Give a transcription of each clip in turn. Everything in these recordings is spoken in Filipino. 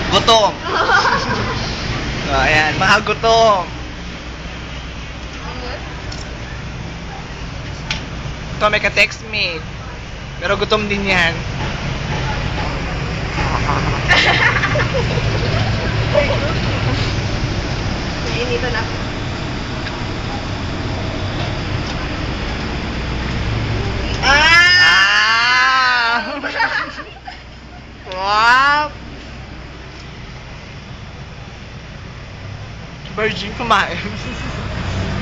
Gutom. So, ayan, mga gutom. Ito may ka-text mate. Pero gutom din yan. Nainitan ako. Ah! Wow! Virgin kumain.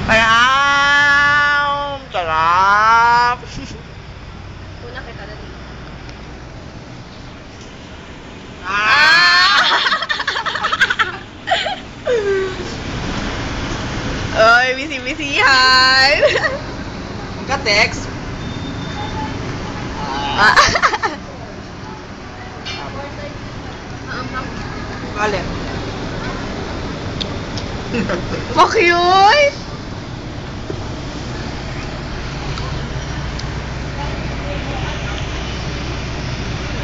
Ayan! Sarap! Una kita na dito. Ah! Oy, busy-busyhan! Ka-text? Ah. Alin? Cute!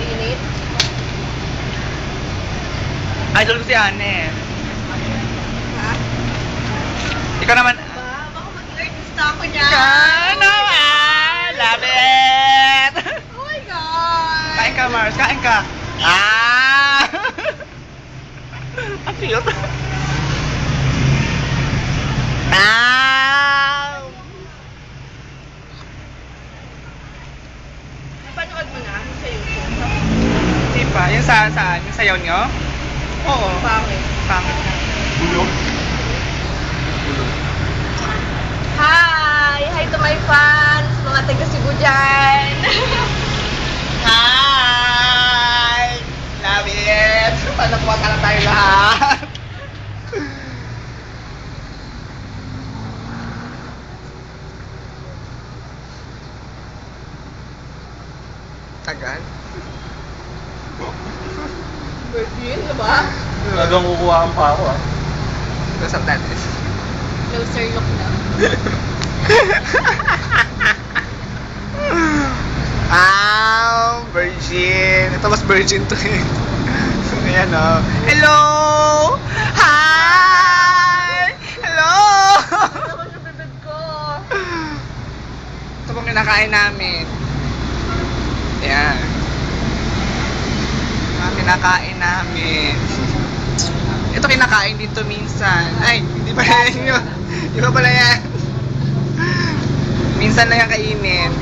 Init. Idol ko si Anne. Ha? Ikaw naman. Baka mag-artista ako niya. Ikaw naman! Love it! Oh my God! Kain ka, Mars. Kain ka. Ah! Ang cute. Ah! Napanood mo na sa YouTube? Hindi pa. Yung saan? Yung sayaw nyo? Oo. Pangit. Pangit na. Bulog? Hi! Hi to my fans! Mga taga Cebu dyan! Hi! Love it! Panakuha ka na tayo lahat. Tagal? Virgin, di ba? Talagang kukuhaan pa ako ah. What's up, Dennis? Closer look na. Virgin. Ito mas virgin to eh. Ayan o. Hello! Hi! Hello! Ano ko sa bibig ko? Ito pong kinakain namin. Ayan. Mga kinakain namin. Ito kinakain dito minsan. Ay, hindi pala yan yun. Di ba pala yan? Minsan lang yung kainin.